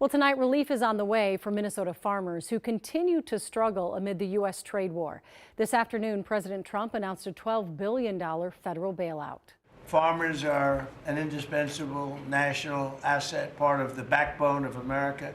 Well, tonight, relief is on the way for Minnesota farmers who continue to struggle amid the U.S. trade war. This afternoon, President Trump announced a $12 billion federal bailout. Farmers are an indispensable national asset, part of the backbone of America.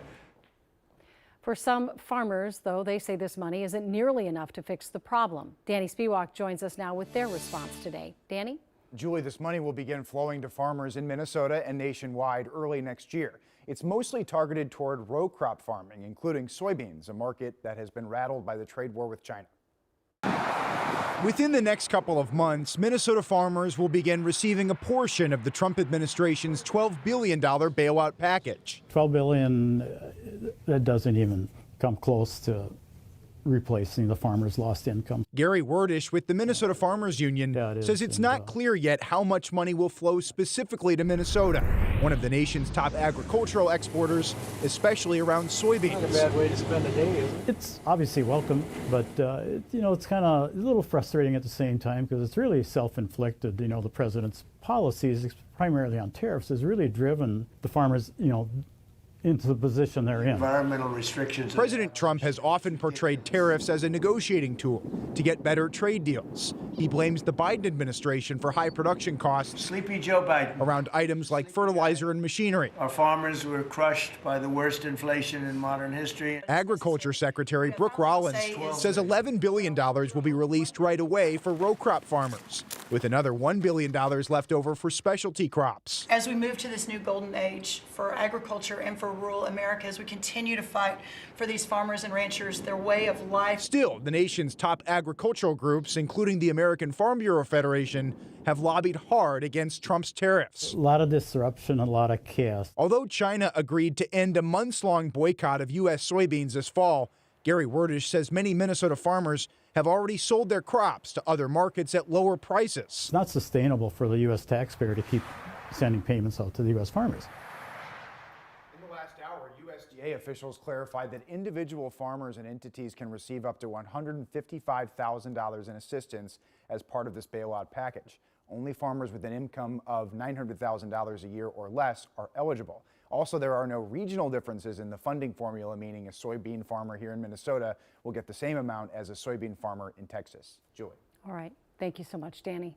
For some farmers, though, they say this money isn't nearly enough to fix the problem. Danny Spiewak joins us now with their response today. Danny? Julie, this money will begin flowing to farmers in Minnesota and nationwide early next year. It's mostly targeted toward row crop farming, including soybeans, a market that has been rattled by the trade war with China. Within the next couple of months, Minnesota farmers will begin receiving a portion of the Trump administration's $12 billion bailout package. $12 billion, that doesn't even come close to replacing the farmers' lost income. Gary Werdish with the Minnesota Farmers Union says it's not clear yet how much money will flow specifically to Minnesota, one of the nation's top agricultural exporters, especially around soybeans. Not a bad way to spend a day, is it? It's obviously welcome, but it's kind of a little frustrating at the same time because it's really self-inflicted. The president's policies, primarily on tariffs, has really driven the farmers, into the position they're in. Environmental restrictions. President Trump has often portrayed tariffs as a negotiating tool to get better trade deals. He blames the Biden administration for high production costs Sleepy Joe Biden. around items like fertilizer and machinery. Our farmers were crushed by the worst inflation in modern history. Agriculture Secretary Brooke Rollins says $11 billion will be released right away for row crop farmers, with another $1 billion left over for specialty crops. As we move to this new golden age for agriculture and for rural America, as we continue to fight for these farmers and ranchers, their way of life. Still, the nation's top agricultural groups, including the American Farm Bureau Federation, have lobbied hard against Trump's tariffs. A lot of disruption, a lot of chaos. Although China agreed to end a months-long boycott of U.S. soybeans this fall, Gary Werdish says many Minnesota farmers have already sold their crops to other markets at lower prices. It's not sustainable for the U.S. taxpayer to keep sending payments out to the U.S. farmers. In the last hour, USDA officials clarified that individual farmers and entities can receive up to $155,000 in assistance as part of this bailout package. Only farmers with an income of $900,000 a year or less are eligible. Also, there are no regional differences in the funding formula, meaning a soybean farmer here in Minnesota will get the same amount as a soybean farmer in Texas. Julie. All right. Thank you so much, Danny.